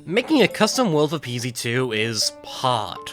Making a custom world for PZ2 is hard.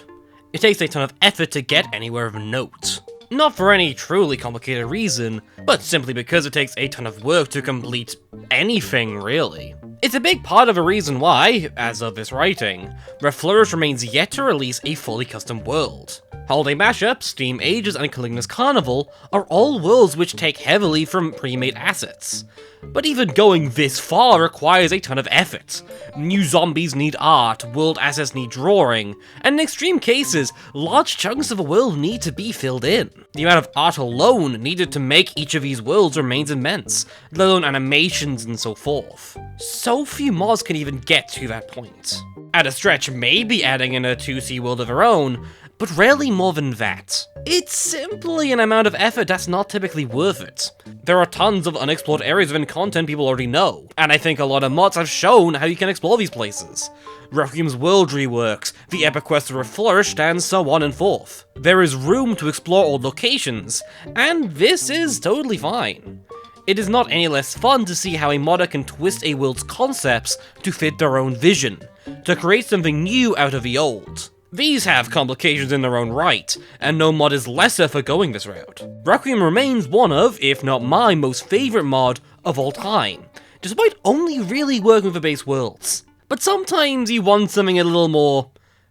It takes a ton of effort to get anywhere of note. Not for any truly complicated reason, but simply because it takes a ton of work to complete anything, really. It's a big part of the reason why, as of this writing, Flourish remains yet to release a fully custom world. Holiday Mashup, Steam Ages, and Caligula's Carnival are all worlds which take heavily from pre-made assets. But even going this far requires a ton of effort. New zombies need art, world assets need drawing, and in extreme cases, large chunks of a world need to be filled in. The amount of art alone needed to make each of these worlds remains immense, let alone animations and so forth. So few mods can even get to that point. At a stretch, maybe adding in a 2C world of their own, but rarely more than that. It's simply an amount of effort that's not typically worth it. There are tons of unexplored areas within content people already know, and I think a lot of mods have shown how you can explore these places. Requiem's world reworks, the epic quest of Flourish, and so on and forth. There is room to explore old locations, and this is totally fine. It is not any less fun to see how a modder can twist a world's concepts to fit their own vision, to create something new out of the old. These have complications in their own right, and no mod is lesser for going this route. Requiem remains one of, if not my most favourite mod of all time, despite only really working with the base worlds. But sometimes you want something a little more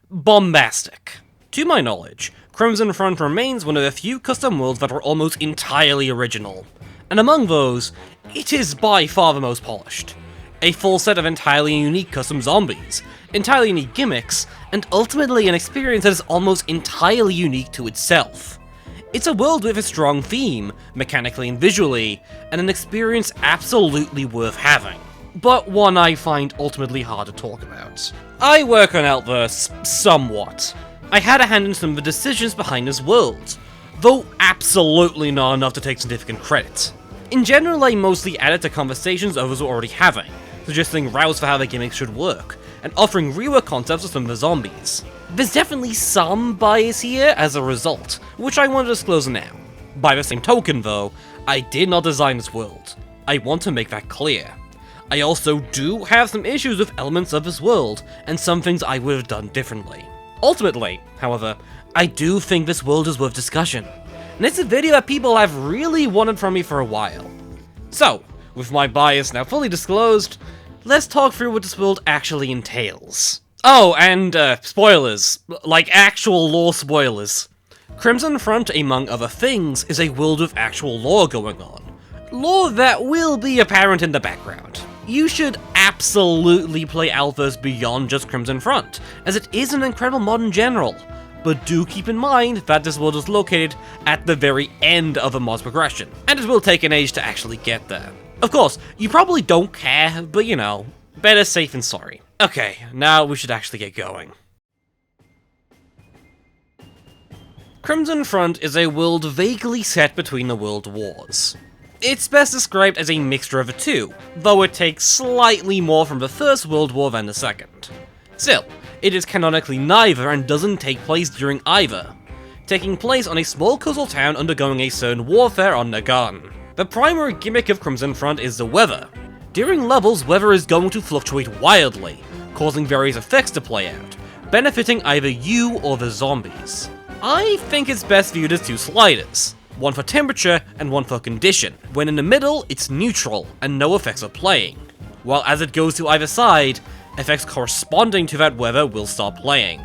bombastic. To my knowledge, Crimson Front remains one of the few custom worlds that are almost entirely original, and among those, it is by far the most polished. A full set of entirely unique custom zombies, entirely unique gimmicks, and ultimately an experience that is almost entirely unique to itself. It's a world with a strong theme, mechanically and visually, and an experience absolutely worth having, but one I find ultimately hard to talk about. I work on AltverZ somewhat. I had a hand in some of the decisions behind this world, though absolutely not enough to take significant credit. In general, I mostly added to conversations others were already having, suggesting routes for how the gimmicks should work, and offering rework concepts for some of the zombies. There's definitely some bias here as a result, which I want to disclose now. By the same token though, I did not design this world. I want to make that clear. I also do have some issues with elements of this world, and some things I would have done differently. Ultimately, however, I do think this world is worth discussion, and it's a video that people have really wanted from me for a while. So, with my bias now fully disclosed, let's talk through what this world actually entails. Oh, and spoilers. Like actual lore spoilers. Crimson Front, among other things, is a world with actual lore going on. Lore that will be apparent in the background. You should absolutely play AltverZ beyond just Crimson Front, as it is an incredible mod in general. But do keep in mind that this world is located at the very end of a mod's progression, and it will take an age to actually get there. Of course, you probably don't care, but you know, better safe than sorry. Okay, now we should actually get going. Crimson Front is a world vaguely set between the world wars. It's best described as a mixture of the two, though it takes slightly more from the First World War than the Second. Still, it is canonically neither and doesn't take place during either, taking place on a small coastal town undergoing a certain warfare on Nagan. The primary gimmick of Crimson Front is the weather. During levels, weather is going to fluctuate wildly, causing various effects to play out, benefiting either you or the zombies. I think it's best viewed as two sliders, one for temperature and one for condition. When in the middle, it's neutral and no effects are playing, while as it goes to either side, effects corresponding to that weather will start playing.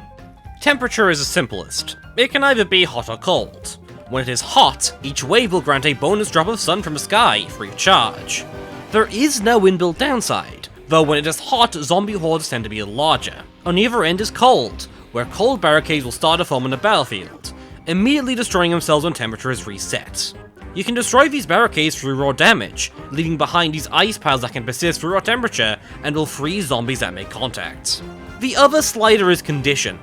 Temperature is the simplest. It can either be hot or cold. When it is hot, each wave will grant a bonus drop of sun from the sky, free of charge. There is no inbuilt downside, though when it is hot, zombie hordes tend to be larger. On the other end is cold, where cold barricades will start to form on the battlefield, immediately destroying themselves when temperature is reset. You can destroy these barricades through raw damage, leaving behind these ice piles that can persist through raw temperature and will freeze zombies that make contact. The other slider is condition.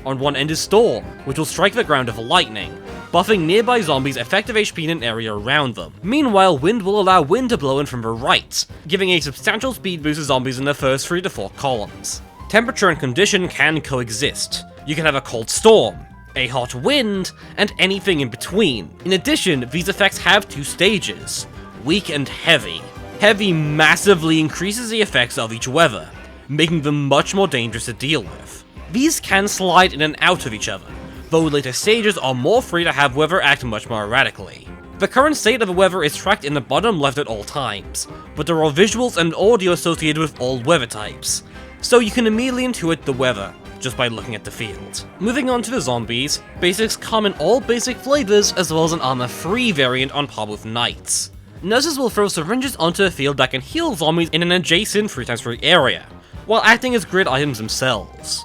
On one end is storm, which will strike the ground with lightning, buffing nearby zombies' effective HP in an area around them. Meanwhile, wind will allow wind to blow in from the right, giving a substantial speed boost to zombies in the first 3 to 4 columns. Temperature and condition can coexist. You can have a cold storm, a hot wind, and anything in between. In addition, these effects have 2 stages, weak and heavy. Heavy massively increases the effects of each weather, making them much more dangerous to deal with. These can slide in and out of each other, though later stages are more free to have weather act much more erratically. The current state of the weather is tracked in the bottom left at all times, but there are visuals and audio associated with all weather types, so you can immediately intuit the weather just by looking at the field. Moving on to the zombies, basics come in all basic flavors as well as an armor-free variant on par with knights. Nurses will throw syringes onto a field that can heal zombies in an adjacent 3x3 area, while acting as grid items themselves.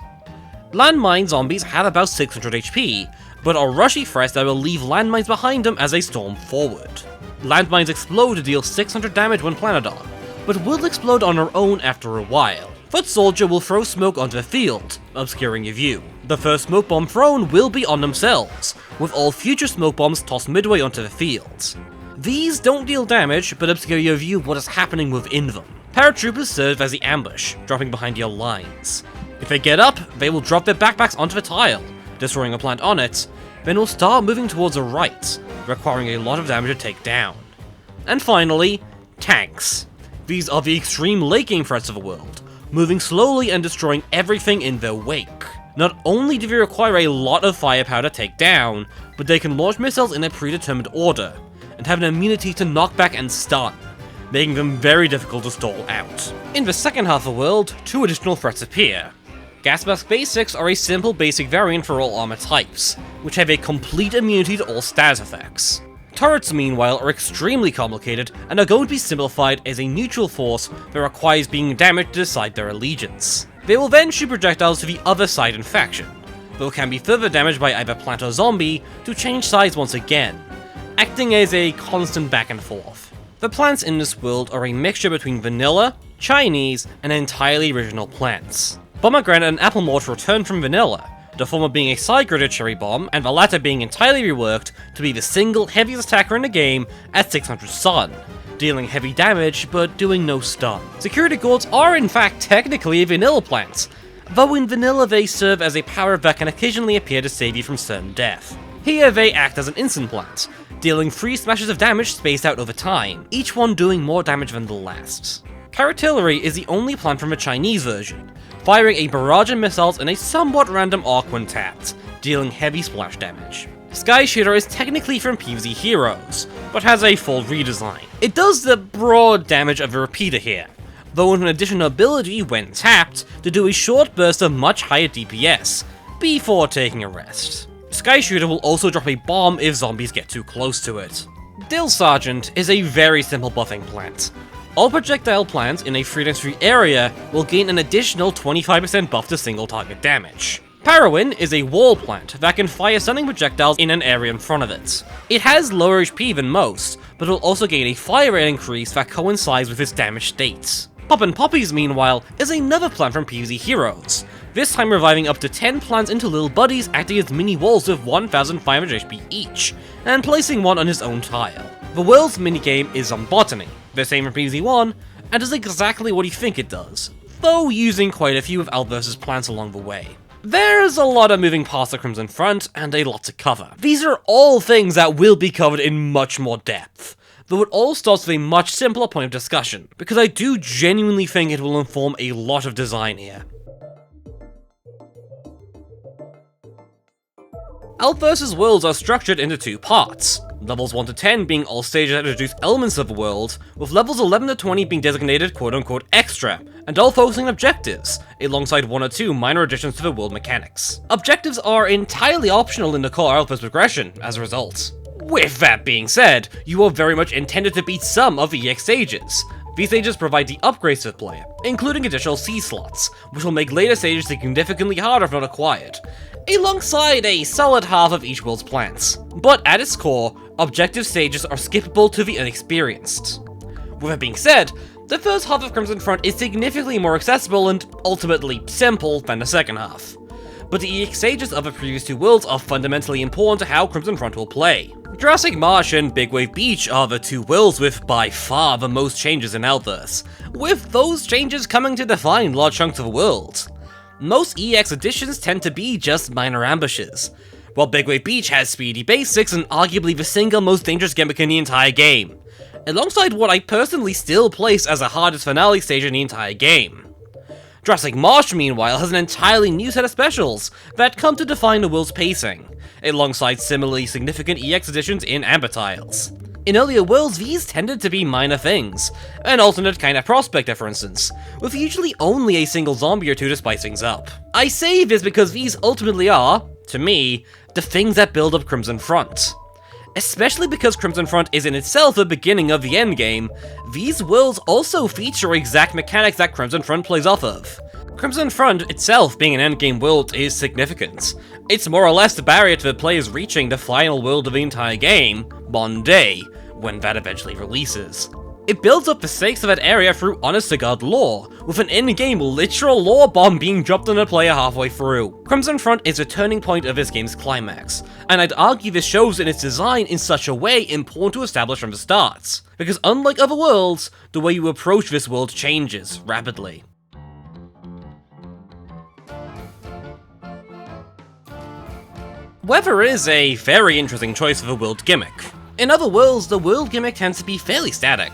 Landmine zombies have about 600 HP, but are rushy threats that will leave landmines behind them as they storm forward. Landmines explode to deal 600 damage when planted on, but will explode on their own after a while. Foot Soldier will throw smoke onto the field, obscuring your view. The first smoke bomb thrown will be on themselves, with all future smoke bombs tossed midway onto the field. These don't deal damage, but obscure your view of what is happening within them. Paratroopers serve as the ambush, dropping behind your lines. If they get up, they will drop their backpacks onto the tile, destroying a plant on it, then will start moving towards the right, requiring a lot of damage to take down. And finally, tanks. These are the extreme late game threats of the world, moving slowly and destroying everything in their wake. Not only do they require a lot of firepower to take down, but they can launch missiles in a predetermined order, and have an immunity to knockback and stun, making them very difficult to stall out. In the second half of the world, 2 additional threats appear. Gas mask basics are a simple basic variant for all armor types, which have a complete immunity to all status effects. Turrets, meanwhile, are extremely complicated and are going to be simplified as a neutral force that requires being damaged to decide their allegiance. They will then shoot projectiles to the other side in faction, though can be further damaged by either plant or zombie to change sides once again, acting as a constant back and forth. The plants in this world are a mixture between vanilla, Chinese, and entirely original plants. Pomegranate and apple malt return from vanilla, the former being a side-gridded cherry bomb, and the latter being entirely reworked to be the single heaviest attacker in the game at 600 stun, dealing heavy damage but doing no stun. Security guards are in fact technically a vanilla plant, though in vanilla they serve as a power that can occasionally appear to save you from certain death. Here they act as an instant plant, dealing 3 smashes of damage spaced out over time, each one doing more damage than the last. Carotillery is the only plant from the Chinese version, firing a barrage of missiles in a somewhat random arc when tapped, dealing heavy splash damage. Sky Shooter is technically from PvZ Heroes, but has a full redesign. It does the broad damage of a repeater here, though with an additional ability when tapped to do a short burst of much higher DPS, before taking a rest. Sky Shooter will also drop a bomb if zombies get too close to it. Drill Sergeant is a very simple buffing plant. All projectile plants in a 3x3 area will gain an additional 25% buff to single target damage. Parowin is a wall plant that can fire stunning projectiles in an area in front of it. It has lower HP than most, but will also gain a fire rate increase that coincides with its damage states. Poppin' Poppies, meanwhile, is another plant from PvZ Heroes, this time reviving up to 10 plants into little buddies acting as mini walls with 1500 HP each, and placing one on his own tile. The world's minigame is on botany, the same from PvZ1, and does exactly what you think it does, though using quite a few of AltverZ's plants along the way. There's a lot of moving past the Crimson Front, and a lot to cover. These are all things that will be covered in much more depth, though it all starts with a much simpler point of discussion, because I do genuinely think it will inform a lot of design here. AltverZ's worlds are structured into 2 parts, levels 1 to 10 being all stages that introduce elements of the world, with levels 11 to 20 being designated quote-unquote extra, and all focusing on objectives, alongside 1 or 2 minor additions to the world mechanics. Objectives are entirely optional in the core AltverZ progression, as a result. With that being said, you are very much intended to beat some of the EX stages. These stages provide the upgrades to the player, including additional C slots, which will make later stages significantly harder if not acquired, alongside a solid half of each world's plants. But at its core, objective stages are skippable to the inexperienced. With that being said, the first half of Crimson Front is significantly more accessible and ultimately simple than the second half. But the EX stages of the previous 2 worlds are fundamentally important to how Crimson Front will play. Jurassic Marsh and Big Wave Beach are the 2 worlds with by far the most changes in AltverZ, with those changes coming to define large chunks of the world. Most EX additions tend to be just minor ambushes, while Big Wave Beach has speedy basics and arguably the single most dangerous gimmick in the entire game, alongside what I personally still place as the hardest finale stage in the entire game. Jurassic Marsh, meanwhile, has an entirely new set of specials that come to define the world's pacing, alongside similarly significant EX additions in Amber Tiles. In earlier worlds, these tended to be minor things, an alternate kind of prospector for instance, with usually only a single zombie or two to spice things up. I say this because these ultimately are, to me, the things that build up Crimson Front. Especially because Crimson Front is in itself the beginning of the endgame, these worlds also feature exact mechanics that Crimson Front plays off of. Crimson Front itself being an endgame world is significant. It's more or less the barrier to the players reaching the final world of the entire game, Monday, when that eventually releases. It builds up the stakes of that area through honest-to-god lore, with an in-game literal lore bomb being dropped on a player halfway through. Crimson Front is a turning point of this game's climax, and I'd argue this shows in its design in such a way important to establish from the start, because unlike other worlds, the way you approach this world changes rapidly. Weather is a very interesting choice of a world gimmick. In other worlds, the world gimmick tends to be fairly static.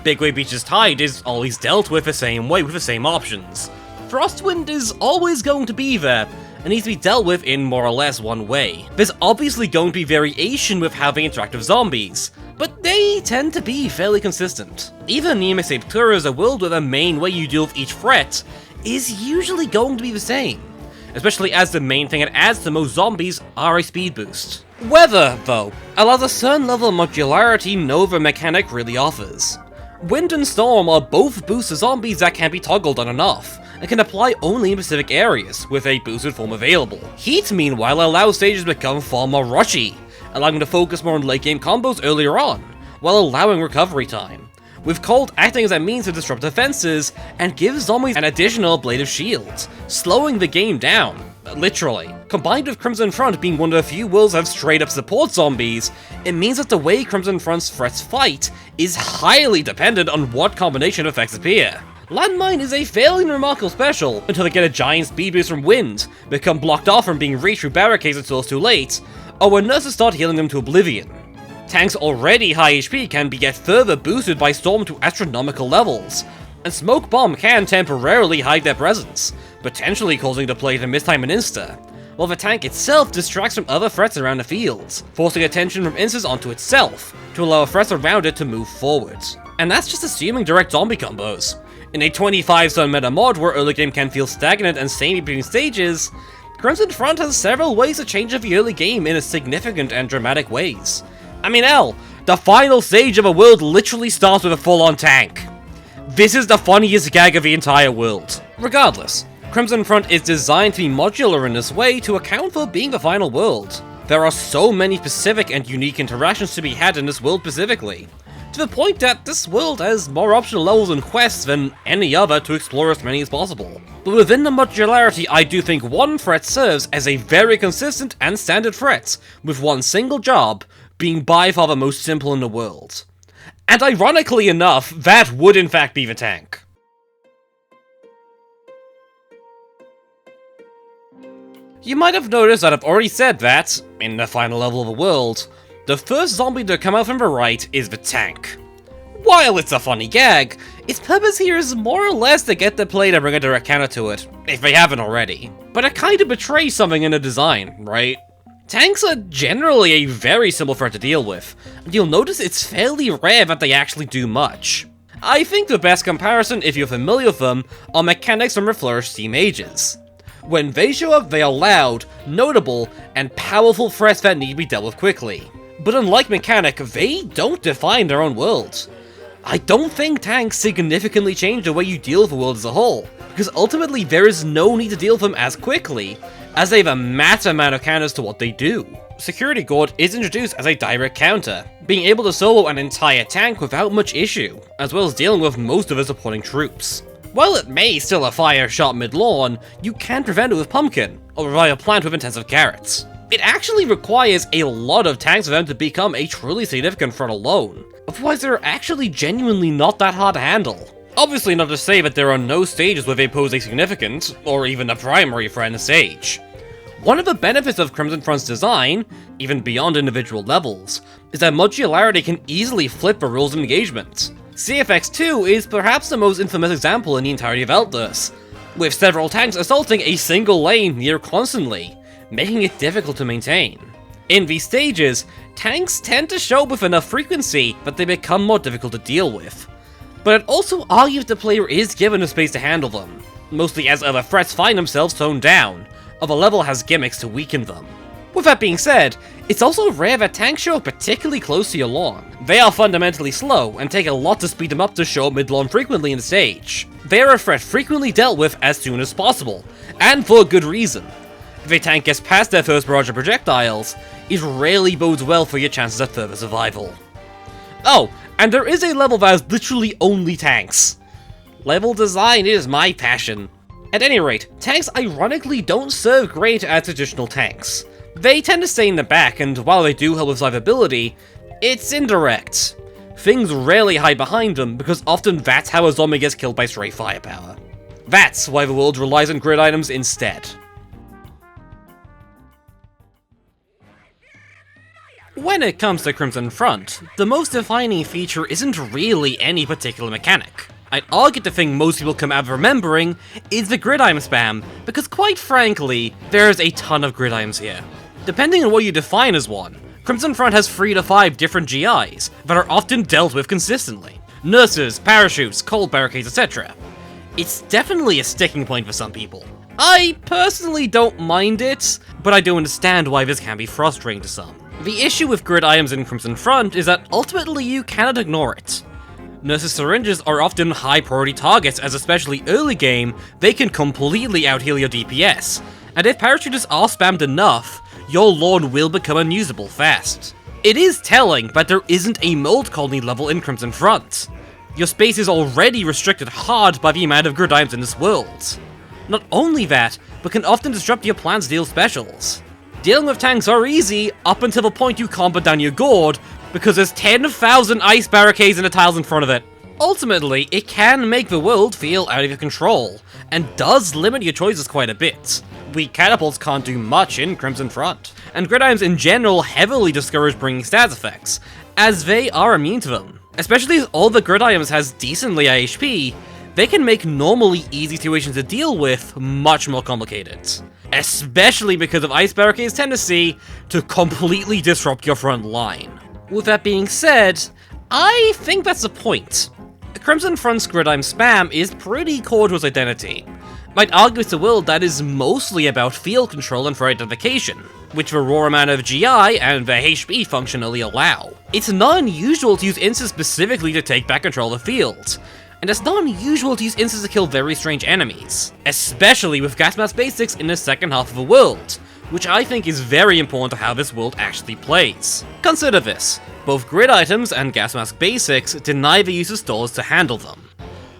Big Wave Beach's tide is always dealt with the same way with the same options. Frostwind is always going to be there, and needs to be dealt with in more or less one way. There's obviously going to be variation with how they interact with zombies, but they tend to be fairly consistent. Even Nemesis Septura is a world where the main way you deal with each threat is usually going to be the same, especially as the main thing it adds to most zombies are a speed boost. Weather, though, allows a certain level of modularity no other mechanic really offers. Wind and Storm are both boosts to zombies that can be toggled on and off, and can apply only in specific areas, with a boosted form available. Heat, meanwhile, allows stages to become far more rushy, allowing them to focus more on late game combos earlier on, while allowing recovery time, with Cold acting as a means to disrupt defenses and give zombies an additional blade of shield, slowing the game down, literally. Combined with Crimson Front being one of the few worlds that have straight up support zombies, it means that the way Crimson Front's threats fight is highly dependent on what combination of effects appear. Landmine is a fairly remarkable special until they get a giant speed boost from wind, become blocked off from being reached through barricades until it's too late, or when nurses start healing them to oblivion. Tanks already high HP can be get further boosted by Storm to astronomical levels, and Smoke Bomb can temporarily hide their presence, potentially causing the player to mistime an insta, while the tank itself distracts from other threats around the field, forcing attention from instas onto itself, to allow threats around it to move forwards. And that's just assuming direct zombie combos. In a 25-stun meta mod where early game can feel stagnant and samey between stages, Crimson Front has several ways to change up the early game in a significant and dramatic ways. I mean hell, the final stage of a world literally starts with a full-on tank. This is the funniest gag of the entire world. Regardless, Crimson Front is designed to be modular in this way to account for being the final world. There are so many specific and unique interactions to be had in this world specifically, to the point that this world has more optional levels and quests than any other to explore as many as possible. But within the modularity, I do think one threat serves as a very consistent and standard threat, with one single job being by far the most simple in the world. And ironically enough, that would in fact be the tank. You might have noticed that I've already said that, in the final level of the world, the first zombie to come out from the right is the tank. While it's a funny gag, its purpose here is more or less to get the player to bring a direct counter to it, if they haven't already. But it kinda betrays something in the design, right? Tanks are generally a very simple threat to deal with, and you'll notice it's fairly rare that they actually do much. I think the best comparison, if you're familiar with them, are mechanics from the Flourish Sea Mages. When they show up, they are loud, notable, and powerful threats that need to be dealt with quickly. But unlike Mechanic, they don't define their own worlds. I don't think tanks significantly change the way you deal with the world as a whole, because ultimately there is no need to deal with them as quickly, as they have a massive amount of counters to what they do. Security Guard is introduced as a direct counter, being able to solo an entire tank without much issue, as well as dealing with most of the supporting troops. While it may still a fire shot mid-lawn, you can prevent it with Pumpkin, or revive a plant with intensive carrots. It actually requires a lot of tanks for them to become a truly significant threat alone, otherwise they're actually genuinely not that hard to handle. Obviously not to say that there are no stages where they pose a significant, or even a primary threat in the stage. One of the benefits of Crimson Front's design, even beyond individual levels, is that modularity can easily flip the rules of engagement. CFX2 is perhaps the most infamous example in the entirety of AltverZ, with several tanks assaulting a single lane near constantly, making it difficult to maintain. In these stages, tanks tend to show up with enough frequency that they become more difficult to deal with. But it also argues the player is given the space to handle them, mostly as other threats find themselves toned down, or the level has gimmicks to weaken them. With that being said, it's also rare that tanks show up particularly close to your lawn. They are fundamentally slow, and take a lot to speed them up to show up mid-lawn frequently in the stage. They are a threat frequently dealt with as soon as possible, and for good reason. If a tank gets past their first barrage of projectiles, it rarely bodes well for your chances at further survival. Oh, and there is a level that has literally only tanks. Level design is my passion. At any rate, tanks ironically don't serve great as traditional tanks. They tend to stay in the back, and while they do help with survivability, it's indirect. Things rarely hide behind them, because often that's how a zombie gets killed by stray firepower. That's why the world relies on grid items instead. When it comes to Crimson Front, the most defining feature isn't really any particular mechanic. I'd argue the thing most people come out of remembering is the grid item spam, because quite frankly, there's a ton of grid items here. Depending on what you define as one, Crimson Front has 3 to 5 different GIs that are often dealt with consistently. Nurses, parachutes, cold barricades, etc. It's definitely a sticking point for some people. I personally don't mind it, but I do understand why this can be frustrating to some. The issue with grid items in Crimson Front is that ultimately you cannot ignore it. Nurses' syringes are often high priority targets, as especially early game, they can completely out-heal your DPS, and if parachutists are spammed enough, your lawn will become unusable fast. It is telling that there isn't a mold colony level in Crimson Front. Your space is already restricted hard by the amount of grid items in this world. Not only that, but can often disrupt your plan's deal specials. Dealing with tanks are easy up until the point you can't put down your gourd, because there's 10,000 ice barricades and the tiles in front of it. Ultimately, it can make the world feel out of your control, and does limit your choices quite a bit. Weak catapults can't do much in Crimson Front, and grid items in general heavily discourage bringing stats effects, as they are immune to them. Especially as all the grid items has decently high HP, they can make normally easy situations to deal with much more complicated. Especially because of ice barricades' tendency to completely disrupt your front line. With that being said, I think that's the point. Crimson Front's grid item spam is pretty core to its identity. Might argue it's a world that is mostly about field control and threat identification, which the raw amount of GI and the HP functionally allow. It's not unusual to use instances specifically to take back control of the field, and it's not unusual to use instances to kill very strange enemies, especially with gas mask basics in the second half of the world, which I think is very important to how this world actually plays. Consider this, both grid items and gas mask basics deny the use of stalls to handle them.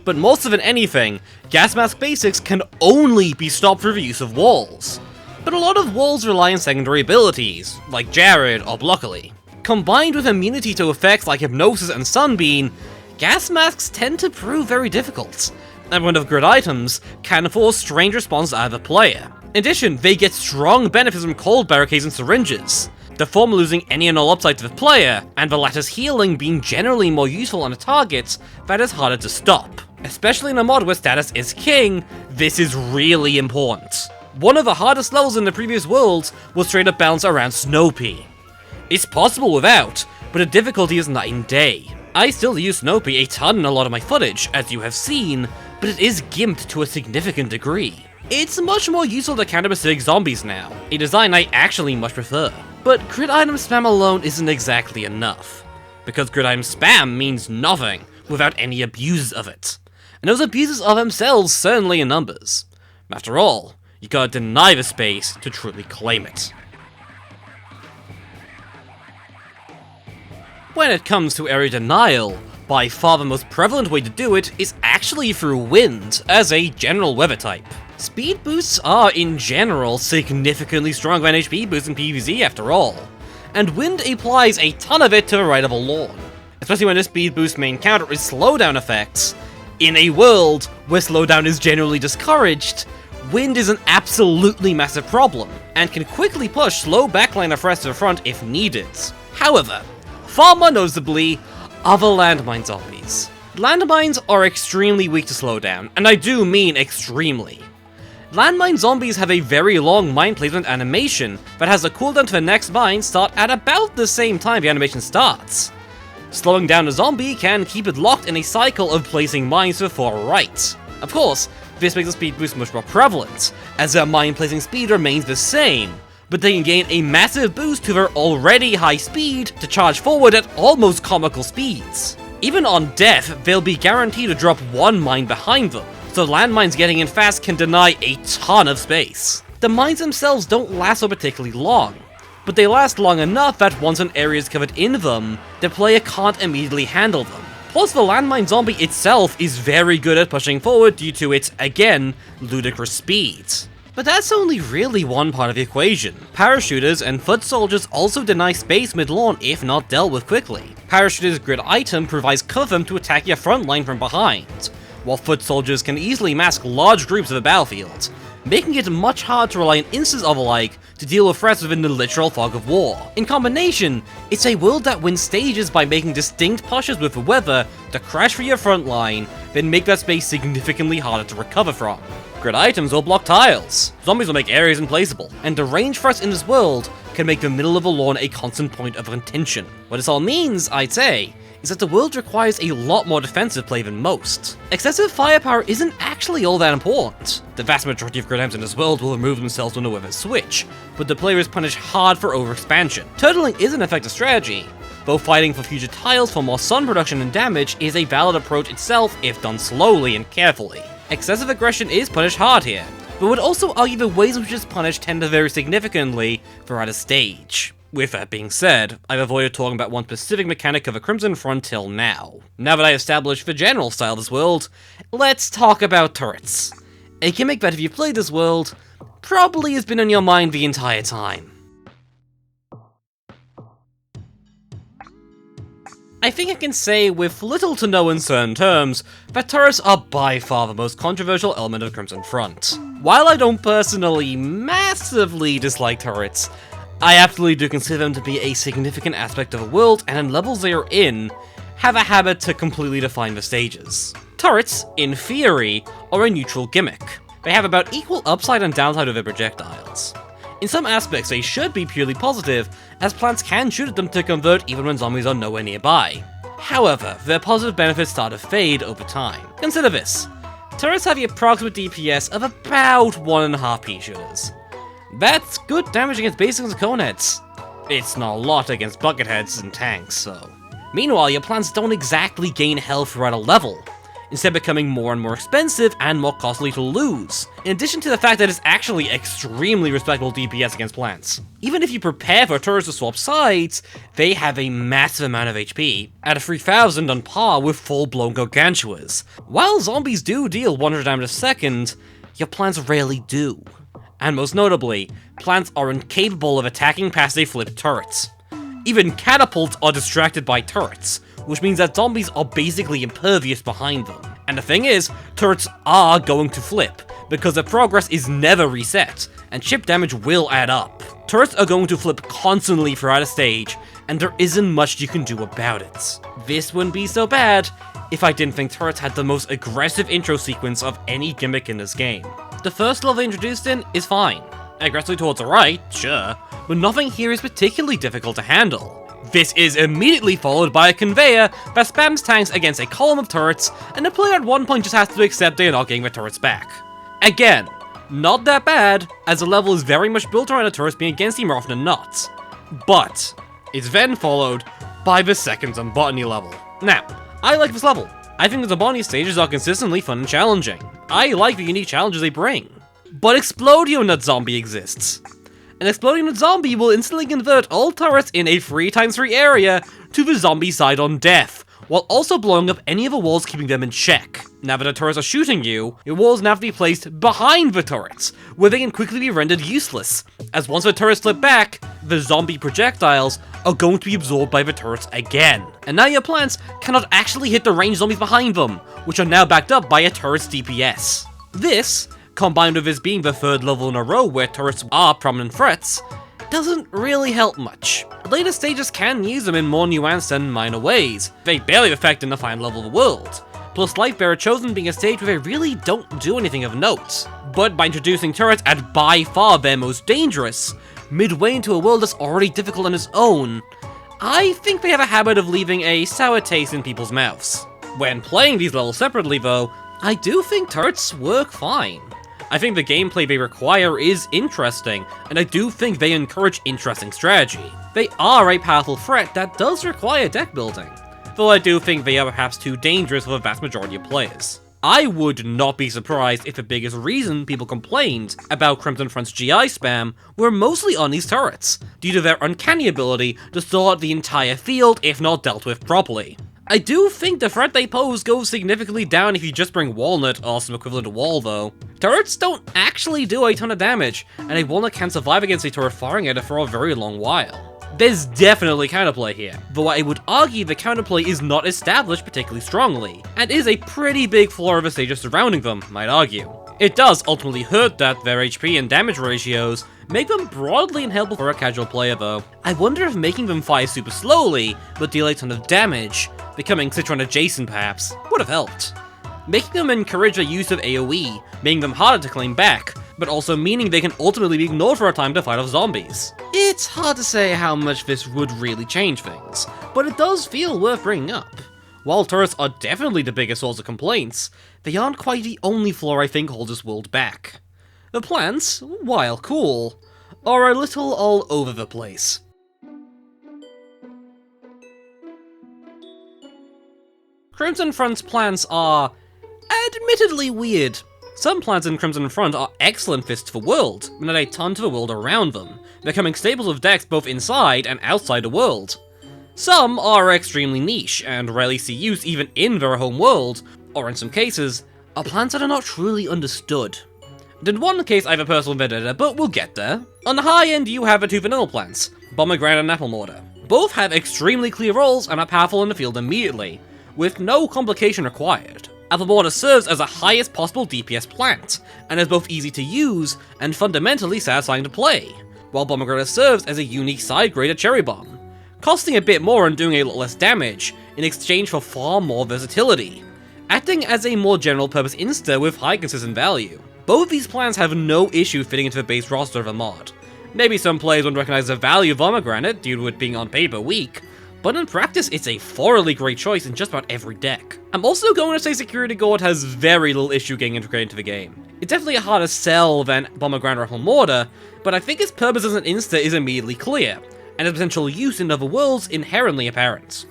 But more so than anything, gas mask basics can only be stopped through the use of walls. But a lot of walls rely on secondary abilities, like Jared or Blockily. Combined with immunity to effects like Hypnosis and Sunbeam, gas masks tend to prove very difficult, and one of grid items can force strange responses out of the player. In addition, they get strong benefits from cold barricades and syringes, the former losing any and all upside to the player, and the latter's healing being generally more useful on a target that is harder to stop. Especially in a mod where status is king, this is really important. One of the hardest levels in the previous worlds was straight up balanced around Snowpea. It's possible without, but the difficulty is night and day. I still use Snowpea a ton in a lot of my footage, as you have seen, but it is gimped to a significant degree. It's much more useful to counter Pacific zombies now, a design I actually much prefer. But grid item spam alone isn't exactly enough, because grid item spam means nothing without any abuses of it. And those abuses are themselves certainly in numbers. After all, you gotta deny the space to truly claim it. When it comes to area denial, by far the most prevalent way to do it is actually through wind, as a general weather type. Speed boosts are, in general, significantly stronger than HP boosts in PvZ after all, and wind applies a ton of it to the right of a lawn, especially when the speed boost main counter is slowdown effects. In a world where slowdown is generally discouraged, wind is an absolutely massive problem, and can quickly push slow backline of threats to the front if needed. However, far more noticeably, are the landmine zombies. Landmines are extremely weak to slowdown, and I do mean extremely. Landmine zombies have a very long mine placement animation that has the cooldown to the next mine start at about the same time the animation starts. Slowing down a zombie can keep it locked in a cycle of placing mines before right. Of course, this makes the speed boost much more prevalent, as their mine placing speed remains the same, but they can gain a massive boost to their already high speed to charge forward at almost comical speeds. Even on death, they'll be guaranteed to drop one mine behind them, so landmines getting in fast can deny a ton of space. The mines themselves don't last so particularly long, but they last long enough that once an area is covered in them, the player can't immediately handle them. Plus, the landmine zombie itself is very good at pushing forward due to its, again, ludicrous speed. But that's only really one part of the equation. Parachuters and foot soldiers also deny space mid-lawn if not dealt with quickly. Parachuters' grid item provides cover for them to attack your front line from behind, while foot soldiers can easily mask large groups of the battlefield, making it much harder to rely on instants of alike to deal with threats within the literal fog of war. In combination, it's a world that wins stages by making distinct pushes with the weather to crash through your front line, then make that space significantly harder to recover from. Grid items will block tiles, zombies will make areas implaceable, and the range threats in this world can make the middle of the lawn a constant point of contention. What this all means, I'd say, is that the world requires a lot more defensive play than most. Excessive firepower isn't actually all that important. The vast majority of grid items in this world will remove themselves when the weather switch, but the player is punished hard for overexpansion. Turtling is an effective strategy, though fighting for future tiles for more sun production and damage is a valid approach itself if done slowly and carefully. Excessive aggression is punished hard here, but would also argue the ways in which it's punished tend to vary significantly throughout a stage. With that being said, I've avoided talking about one specific mechanic of a Crimson Front till now. Now that I established the general style of this world, let's talk about turrets. A gimmick that if you played this world, probably has been on your mind the entire time. I think I can say with little to no uncertain terms that turrets are by far the most controversial element of Crimson Front. While I don't personally massively dislike turrets, I absolutely do consider them to be a significant aspect of a world, and in levels they are in, have a habit to completely define the stages. Turrets, in theory, are a neutral gimmick. They have about equal upside and downside of their projectiles. In some aspects they should be purely positive, as plants can shoot at them to convert even when zombies are nowhere nearby. However, their positive benefits start to fade over time. Consider this. Turrets have the approximate DPS of about 1.5 pea shooters. That's good damage against basics and coneheads. It's not a lot against bucketheads and tanks, so. Meanwhile, your plants don't exactly gain health throughout a level, instead becoming more and more expensive and more costly to lose, in addition to the fact that it's actually extremely respectable DPS against plants. Even if you prepare for turrets to swap sides, they have a massive amount of HP, at a 3000 on par with full-blown gargantuas. While zombies do deal 100 damage a second, your plants rarely do. And most notably, plants are incapable of attacking past a flipped turret. Even catapults are distracted by turrets, which means that zombies are basically impervious behind them. And the thing is, turrets are going to flip, because their progress is never reset, and chip damage will add up. Turrets are going to flip constantly throughout a stage, and there isn't much you can do about it. This wouldn't be so bad if I didn't think turrets had the most aggressive intro sequence of any gimmick in this game. The first level introduced in is fine. Aggressively towards the right, sure, but nothing here is particularly difficult to handle. This is immediately followed by a conveyor that spams tanks against a column of turrets, and the player at one point just has to accept they are not getting the turrets back. Again, not that bad, as the level is very much built around the turrets being against you more often than not. But, it's then followed by the second Zambotany level. Now, I like this level. I think the Zambotany stages are consistently fun and challenging. I like the unique challenges they bring. But Explodio Nut Zombie exists. An Exploding Nut Zombie will instantly convert all turrets in a 3x3 area to the zombie side on death, while also blowing up any of the walls keeping them in check. Now that the turrets are shooting you, your walls now have to be placed behind the turrets, where they can quickly be rendered useless, as once the turrets flip back, the zombie projectiles are going to be absorbed by the turrets again. And now your plants cannot actually hit the ranged zombies behind them, which are now backed up by a turret's DPS. This, combined with this being the third level in a row where turrets are prominent threats, doesn't really help much. Later stages can use them in more nuanced and minor ways. They barely affect in the final level of the world, plus Lightbearer Chosen being a stage where they really don't do anything of note. But by introducing turrets at by far their most dangerous, midway into a world that's already difficult on its own, I think they have a habit of leaving a sour taste in people's mouths. When playing these levels separately though, I do think turrets work fine. I think the gameplay they require is interesting, and I do think they encourage interesting strategy. They are a powerful threat that does require deck building, though I do think they are perhaps too dangerous for the vast majority of players. I would not be surprised if the biggest reason people complained about Crimson Front's GI spam were mostly on these turrets, due to their uncanny ability to stall out the entire field if not dealt with properly. I do think the threat they pose goes significantly down if you just bring Walnut or some equivalent to Wall though. Turrets don't actually do a ton of damage, and a Walnut can survive against a turret firing at it for a very long while. There's definitely counterplay here, though I would argue the counterplay is not established particularly strongly, and is a pretty big flaw of the stages surrounding them, might argue. It does ultimately hurt that their HP and damage ratios make them broadly unhelpful for a casual player though. I wonder if making them fire super slowly, but deal a ton of damage, becoming Citron adjacent perhaps, would have helped. Making them encourage the use of AoE, making them harder to claim back, but also meaning they can ultimately be ignored for a time to fight off zombies. It's hard to say how much this would really change things, but it does feel worth bringing up. While turrets are definitely the biggest source of complaints, they aren't quite the only flaw I think holds this world back. The plants, while cool, are a little all over the place. Crimson Front's plants are admittedly weird. Some plants in Crimson Front are excellent fists for world, and add a ton to the world around them, becoming staples of decks both inside and outside the world. Some are extremely niche, and rarely see use even in their home world, or in some cases, are plants that are not truly understood. And in one case I have a personal vendetta, but we'll get there. On the high end you have the two vanilla plants, Pomegranate and Apple Mortar. Both have extremely clear roles and are powerful in the field immediately, with no complication required. Apple Mortar serves as the highest possible DPS plant, and is both easy to use and fundamentally satisfying to play, while Pomegranate serves as a unique side-grader Cherry Bomb, costing a bit more and doing a lot less damage in exchange for far more versatility, acting as a more general purpose insta with high consistent value. Both these plans have no issue fitting into the base roster of a mod. Maybe some players wouldn't recognize the value of Pomegranate due to it being on paper weak, but in practice it's a thoroughly great choice in just about every deck. I'm also going to say Security Guard has very little issue getting integrated into the game. It's definitely a harder sell than Pomegranate or Apple Mortar, but I think its purpose as an insta is immediately clear, and its potential use in other worlds inherently apparent.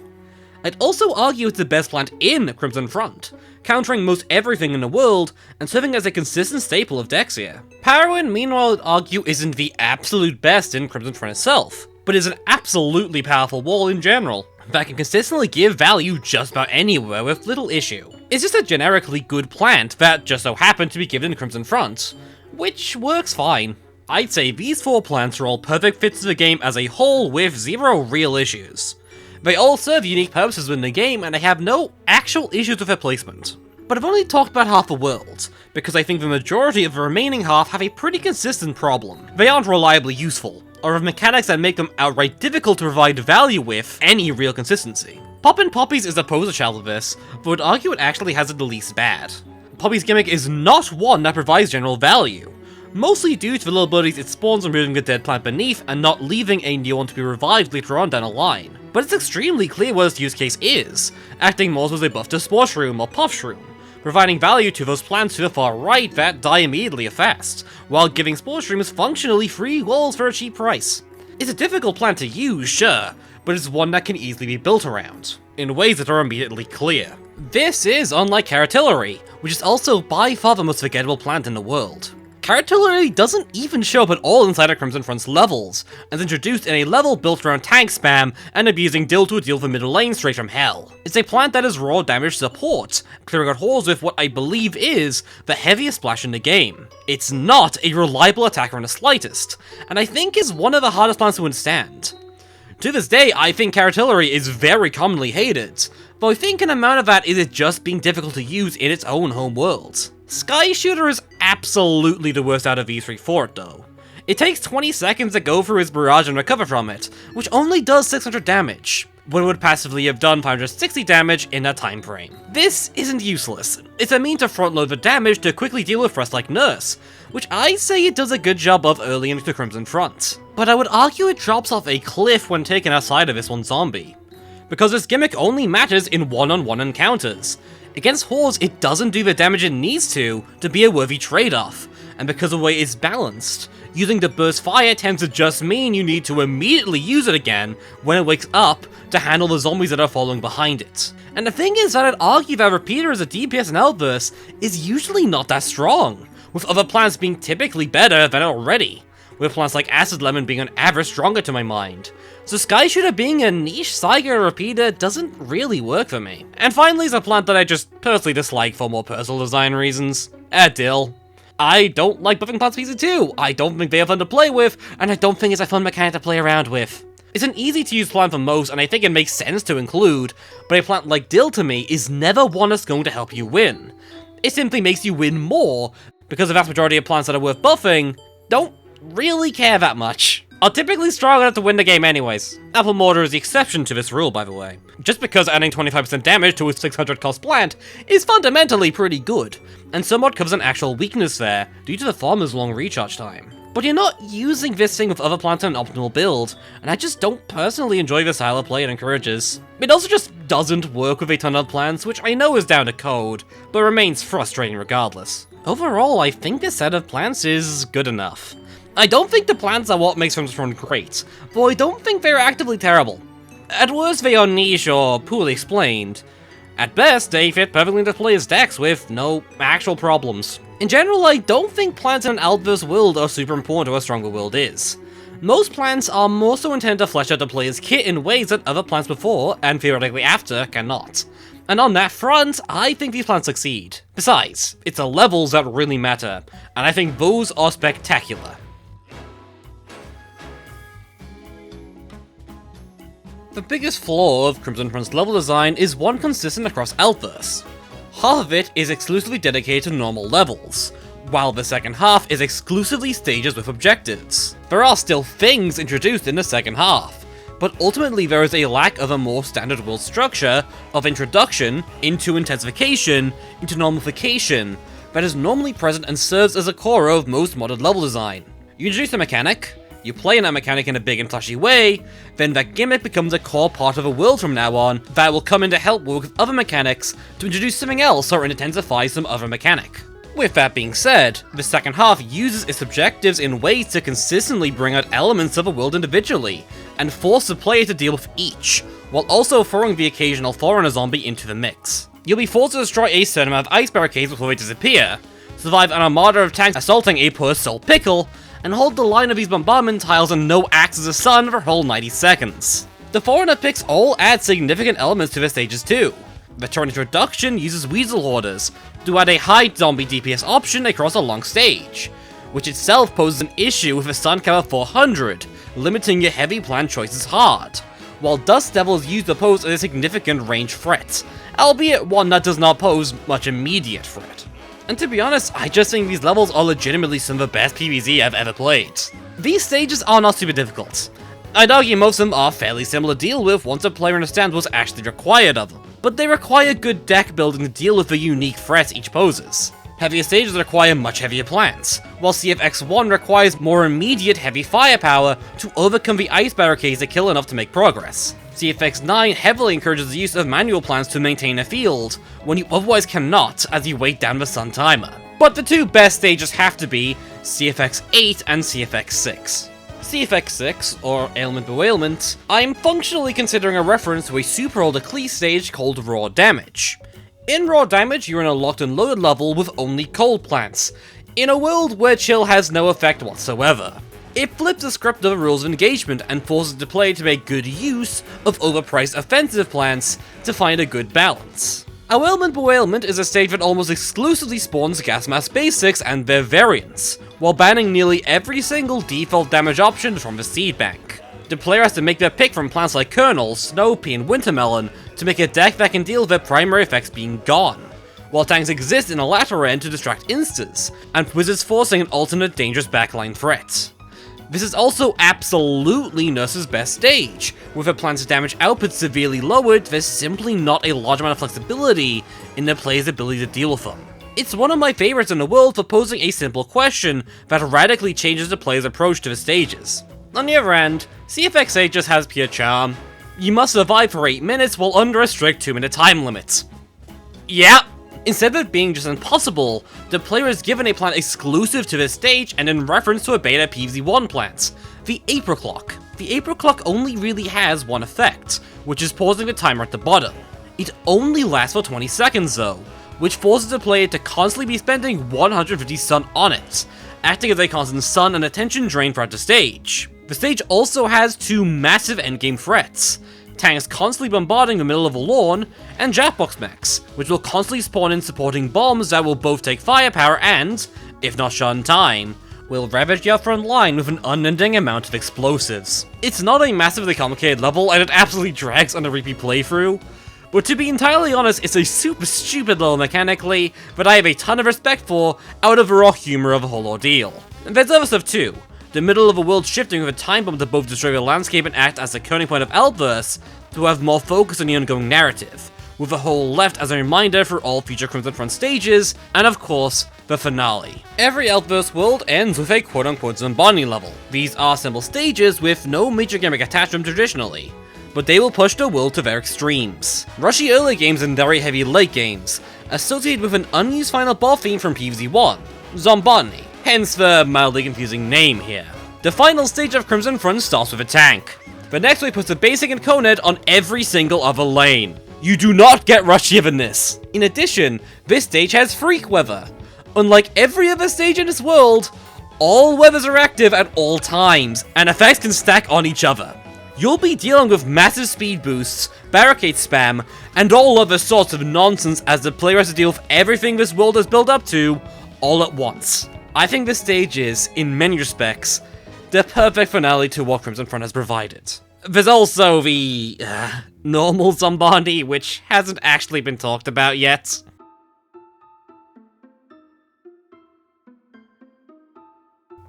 I'd also argue it's the best plant in Crimson Front, countering most everything in the world and serving as a consistent staple of decks here. Parowin, meanwhile, I'd argue isn't the absolute best in Crimson Front itself, but is an absolutely powerful wall in general, that can consistently give value just about anywhere with little issue. It's just a generically good plant that just so happened to be given in Crimson Front, which works fine. I'd say these four plants are all perfect fits to the game as a whole with zero real issues. They all serve unique purposes within the game and I have no actual issues with their placement. But I've only talked about half the world, because I think the majority of the remaining half have a pretty consistent problem. They aren't reliably useful, or have mechanics that make them outright difficult to provide value with any real consistency. Poppin' Poppies is a poster child of this, but would argue it actually has it the least bad. Poppy's gimmick is not one that provides general value, mostly due to the little abilities it spawns removing a dead plant beneath and not leaving a new one to be revived later on down the line. But it's extremely clear what its use case is, acting more as a buff to Spore Shroom or Puff Shroom, providing value to those plants to the far right that die immediately or fast, while giving Spore Shrooms functionally free walls for a cheap price. It's a difficult plant to use, sure, but it's one that can easily be built around, in ways that are immediately clear. This is unlike Carotillery, which is also by far the most forgettable plant in the world. Carotillery doesn't even show up at all inside of Crimson Front's levels, and is introduced in a level built around tank spam and abusing Dill to deal for middle lane straight from hell. It's a plant that is raw damage support, clearing out holes with what I believe is the heaviest splash in the game. It's not a reliable attacker in the slightest, and I think is one of the hardest plants to withstand. To this day, I think Carotillery is very commonly hated, but I think an amount of that is it just being difficult to use in its own home world. Sky Shooter is absolutely the worst out of these three for it though. It takes 20 seconds to go through his barrage and recover from it, which only does 600 damage, but it would passively have done 560 damage in that time frame. This isn't useless. It's a mean to front load the damage to quickly deal with threats like Nurse, which I say it does a good job of early into the Crimson Front. But I would argue it drops off a cliff when taken outside of this one zombie, because this gimmick only matters in one-on-one encounters. Against hordes, it doesn't do the damage it needs to be a worthy trade-off, and because of the way it's balanced, using the burst fire tends to just mean you need to immediately use it again when it wakes up to handle the zombies that are following behind it. And the thing is that I'd argue that Repeater as a DPS in AltverZ is usually not that strong, with other plans being typically better than it already, with plans like Acid Lemon being on average stronger to my mind. So Sky Shooter being a niche Psycho Repeater doesn't really work for me. And finally is a plant that I just personally dislike for more personal design reasons. Dill. I don't like buffing plants PC2, I don't think they are fun to play with, and I don't think it's a fun mechanic to play around with. It's an easy to use plant for most, and I think it makes sense to include, but a plant like Dill to me is never one that's going to help you win. It simply makes you win more, because the vast majority of plants that are worth buffing don't really care that much. Are typically strong enough to win the game anyways. Apple Mortar is the exception to this rule, by the way. Just because adding 25% damage to a 600 cost plant is fundamentally pretty good, and somewhat covers an actual weakness there, due to the farmer's long recharge time. But you're not using this thing with other plants in an optimal build, and I just don't personally enjoy the style of play it encourages. It also just doesn't work with a ton of plants, which I know is down to code, but remains frustrating regardless. Overall, I think this set of plants is good enough. I don't think the plants are what makes them run great, though I don't think they're actively terrible. At worst, they are niche or poorly explained. At best, they fit perfectly into players' decks with no actual problems. In general, I don't think plants in an AltverZ world are super important to how strong a world is. Most plants are more so intended to flesh out the player's kit in ways that other plants before, and theoretically after, cannot. And on that front, I think these plants succeed. Besides, it's the levels that really matter, and I think those are spectacular. The biggest flaw of Crimson Front's level design is one consistent across AltverZ. Half of it is exclusively dedicated to normal levels, while the second half is exclusively stages with objectives. There are still things introduced in the second half, but ultimately there is a lack of a more standard world structure of introduction into intensification into normalification that is normally present and serves as a core of most modded level design. You introduce a mechanic, you play in that mechanic in a big and flashy way, then that gimmick becomes a core part of a world from now on that will come in to help work with other mechanics to introduce something else or intensify some other mechanic. With that being said, the second half uses its objectives in ways to consistently bring out elements of a world individually, and force the player to deal with each, while also throwing the occasional foreigner zombie into the mix. You'll be forced to destroy a certain amount of ice barricades before they disappear, survive an armada of tanks assaulting a poor soul pickle, and hold the line of these bombardment tiles and no axe as a sun for a whole 90 seconds. The foreigner picks all add significant elements to the stages too. The turn introduction uses Weasel Hoarders to add a high zombie DPS option across a long stage, which itself poses an issue with a stun cap of 400, limiting your heavy plan choices hard, while Dust Devils used to pose a significant range threat, albeit one that does not pose much immediate threat. And to be honest, I just think these levels are legitimately some of the best PvZ I've ever played. These stages are not super difficult. I'd argue most of them are fairly simple to deal with once a player understands what's actually required of them, but they require good deck building to deal with the unique threats each poses. Heavier stages require much heavier plans, while CFX1 requires more immediate heavy firepower to overcome the ice barricades that kill enough to make progress. CFX9 heavily encourages the use of manual plans to maintain a field, when you otherwise cannot as you wait down the sun timer. But the two best stages have to be CFX8 and CFX6. CFX6, or Ailment Bewailment, I'm functionally considering a reference to a super old Eccles stage called Raw Damage. In Raw Damage, you're in a locked and loaded level with only cold plants, in a world where chill has no effect whatsoever. It flips the script of the rules of engagement and forces the player to make good use of overpriced offensive plants to find a good balance. Ailment Bewailment is a stage that almost exclusively spawns gas mask basics and their variants, while banning nearly every single default damage option from the seed bank. The player has to make their pick from plants like Kernel, Snow Pea, and Wintermelon to make a deck that can deal with their primary effects being gone, while tanks exist in the latter end to distract instas, and wizards forcing an alternate dangerous backline threat. This is also absolutely Nurse's best stage. With a plan's damage output severely lowered, there's simply not a large amount of flexibility in the player's ability to deal with them. It's one of my favorites in the world for posing a simple question that radically changes the player's approach to the stages. On the other end, CFX8 just has pure charm. You must survive for 8 minutes while under a strict 2-minute time limit. Yeah. Instead of it being just impossible, the player is given a plant exclusive to this stage and in reference to a beta PvZ1 plant, the April Clock. The April Clock only really has one effect, which is pausing the timer at the bottom. It only lasts for 20 seconds though, which forces the player to constantly be spending 150 stun on it, acting as a constant stun and attention drain throughout the stage. The stage also has 2 massive endgame threats: tanks constantly bombarding the middle of a lawn, and Jackbox mechs, which will constantly spawn in supporting bombs that will both take firepower and, if not shot in time, will ravage your front line with an unending amount of explosives. It's not a massively complicated level, and it absolutely drags on a repeat playthrough, but to be entirely honest, it's a super stupid level mechanically that I have a ton of respect for out of the raw humor of the whole ordeal. And there's other stuff too. The middle of a world shifting with a time bomb to both destroy the landscape and act as the turning point of AltverZ to have more focus on the ongoing narrative, with the whole left as a reminder for all future Crimson Front stages, and of course, the finale. Every AltverZ world ends with a quote-unquote Zamboni level. These are simple stages with no major gimmick attached to them traditionally, but they will push the world to their extremes. Rushy early games and very heavy late games, associated with an unused final boss theme from PvZ1, Zamboni. Hence the mildly confusing name here. The final stage of Crimson Front starts with a tank. The next wave puts a basic and Coned on every single other lane. You do not get rushier than this. In addition, this stage has freak weather. Unlike every other stage in this world, all weathers are active at all times, and effects can stack on each other. You'll be dealing with massive speed boosts, barricade spam, and all other sorts of nonsense as the player has to deal with everything this world has built up to, all at once. I think this stage is, in many respects, the perfect finale to what Crimson Front has provided. There's also the normal Zamboni, which hasn't actually been talked about yet.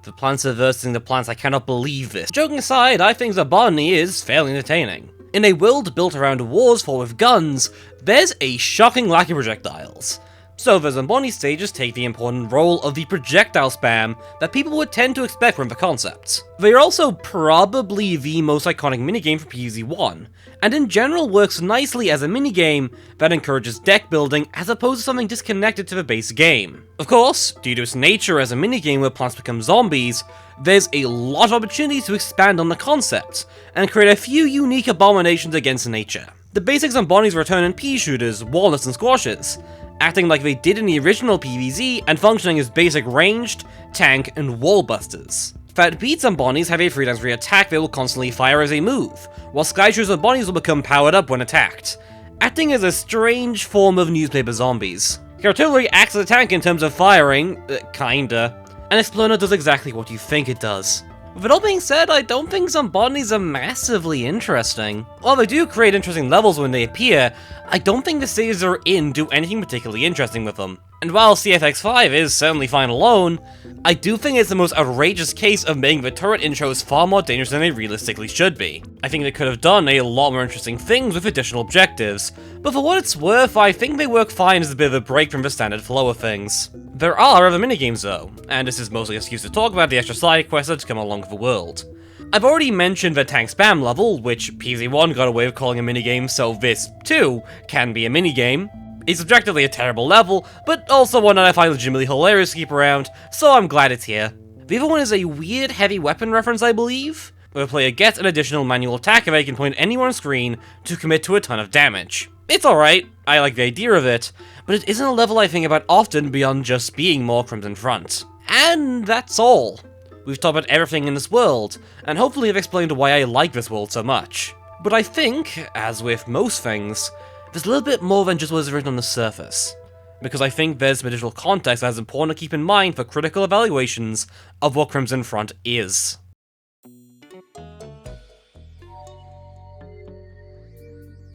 The plants are versing the plants, I cannot believe this. Joking aside, I think Zamboni is fairly entertaining. In a world built around wars fought with guns, there's a shocking lack of projectiles. So the Zamboni stages take the important role of the projectile spam that people would tend to expect from the concept. They are also probably the most iconic minigame for PvZ1, and in general works nicely as a minigame that encourages deck building as opposed to something disconnected to the base game. Of course, due to its nature as a minigame where plants become zombies, there's a lot of opportunities to expand on the concept, and create a few unique abominations against nature. The basic Zambonis return in pea shooters, walnuts, and squashes, acting like they did in the original PvZ and functioning as basic ranged, tank, and wall busters. Fat Beat Zambonis have a 3x free attack they will constantly fire as a move, while Skyshrew Zambonis will become powered up when attacked, acting as a strange form of newspaper zombies. Artillery acts as a tank in terms of firing, kinda, and Exploner does exactly what you think it does. With it all being said, I don't think Zambonis are massively interesting. While they do create interesting levels when they appear, I don't think the stages they're in do anything particularly interesting with them. And while CFX5 is certainly fine alone, I do think it's the most outrageous case of making the turret intros far more dangerous than they realistically should be. I think they could have done a lot more interesting things with additional objectives, but for what it's worth, I think they work fine as a bit of a break from the standard flow of things. There are other minigames though, and this is mostly an excuse to talk about the extra side quests that come along with the world. I've already mentioned the tank spam level, which PvZ1 got away with calling a minigame, so this, too, can be a minigame. It's objectively a terrible level, but also one that I find legitimately hilarious to keep around, so I'm glad it's here. The other one is a weird heavy weapon reference, I believe, where the player gets an additional manual attack if they can point anywhere on screen to commit to a ton of damage. It's alright, I like the idea of it, but it isn't a level I think about often beyond just being more Crimson Front. And that's all. We've talked about everything in this world, and hopefully I've explained why I like this world so much. But I think, as with most things, there's a little bit more than just what is written on the surface, because I think there's some additional context that is important to keep in mind for critical evaluations of what Crimson Front is.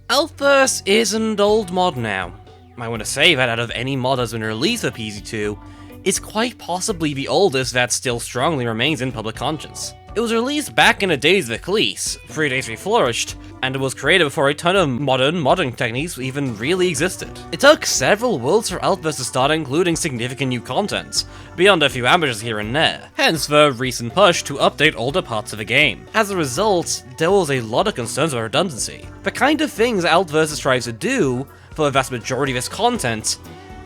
AltverZ is an old mod now. I want to say that out of any mod that's been released for PvZ2, is quite possibly the oldest that still strongly remains in public conscience. It was released back in the days of Ecclese, pre-days we flourished, and it was created before a ton of modern techniques even really existed. It took several worlds for AltverZ to start including significant new content, beyond a few amateurs here and there, hence the recent push to update older parts of the game. As a result, there was a lot of concerns about redundancy. The kind of things AltverZ tries to do, for the vast majority of its content,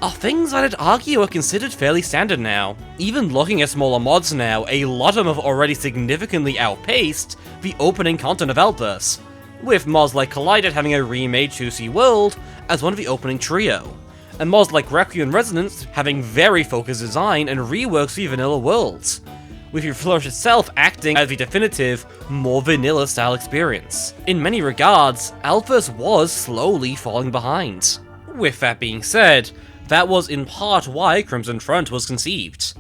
are things that I'd argue are considered fairly standard now. Even looking at smaller mods now, a lot of them have already significantly outpaced the opening content of AltverZ, with mods like Collided having a remade 2C world as one of the opening trio, and mods like Requiem and Resonance having very focused design and reworks for vanilla worlds, with UniverZ itself acting as the definitive, more vanilla style experience. In many regards, AltverZ was slowly falling behind. With that being said, that was in part why Crimson Front was conceived.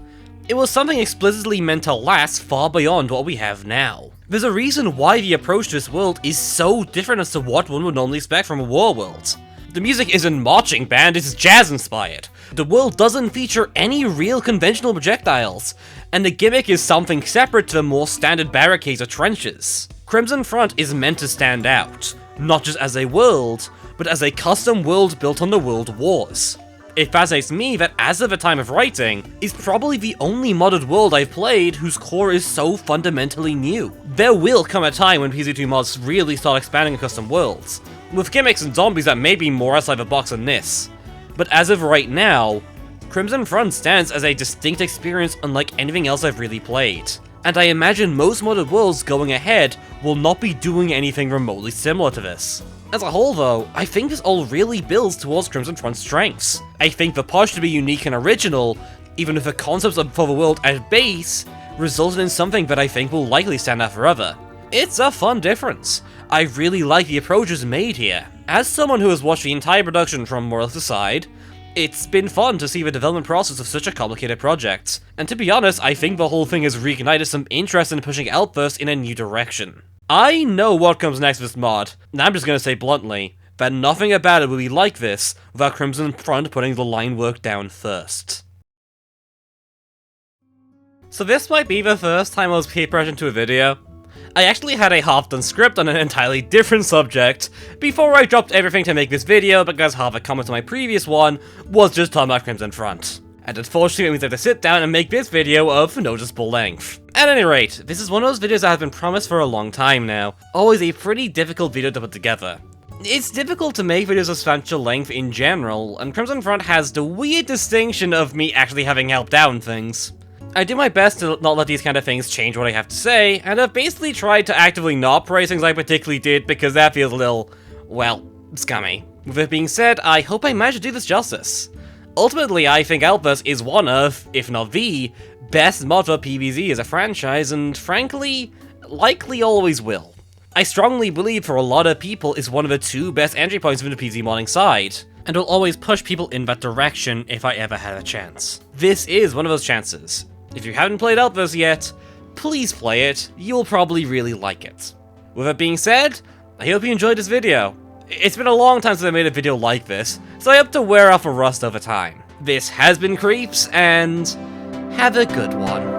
It was something explicitly meant to last far beyond what we have now. There's a reason why the approach to this world is so different as to what one would normally expect from a war world. The music isn't marching band, it's jazz inspired. The world doesn't feature any real conventional projectiles, and the gimmick is something separate to the more standard barricades or trenches. Crimson Front is meant to stand out, not just as a world, but as a custom world built on the World Wars. It fascinates me that as of the time of writing, is probably the only modded world I've played whose core is so fundamentally new. There will come a time when PZ2 mods really start expanding custom worlds, with gimmicks and zombies that may be more outside the box than this. But as of right now, Crimson Front stands as a distinct experience unlike anything else I've really played. And I imagine most modded worlds going ahead will not be doing anything remotely similar to this. As a whole though, I think this all really builds towards Crimson Front's strengths. I think the push to be unique and original, even if the concepts for the world at base, resulted in something that I think will likely stand out forever. It's a fun difference. I really like the approaches made here. As someone who has watched the entire production from more or less aside, it's been fun to see the development process of such a complicated project. And to be honest, I think the whole thing has reignited some interest in pushing AltverZ in a new direction. I know what comes next with this mod, and I'm just gonna say bluntly, that nothing about it will be like this without Crimson Front putting the line work down first. So this might be the first time I was peer pressured into a video. I actually had a half-done script on an entirely different subject before I dropped everything to make this video because half the comments on my previous one was just talking about Crimson Front. And unfortunately it means I have to sit down and make this video of noticeable length. At any rate, this is one of those videos that have been promised for a long time now. Always a pretty difficult video to put together. It's difficult to make videos of substantial length in general, and Crimson Front has the weird distinction of me actually having helped out in things. I do my best to not let these kind of things change what I have to say, and I've basically tried to actively not praise things I particularly did because that feels a little, well, scummy. With it being said, I hope I managed to do this justice. Ultimately, I think AltverZ is one of, if not the, best mod for PvZ as a franchise, and frankly, likely always will. I strongly believe for a lot of people it's one of the two best entry points from the PvZ modding side, and will always push people in that direction if I ever had a chance. This is one of those chances. If you haven't played AltverZ yet, please play it, you'll probably really like it. With that being said, I hope you enjoyed this video. It's been a long time since I made a video like this, so I hope to wear off a rust over time. This has been Creeps, and have a good one.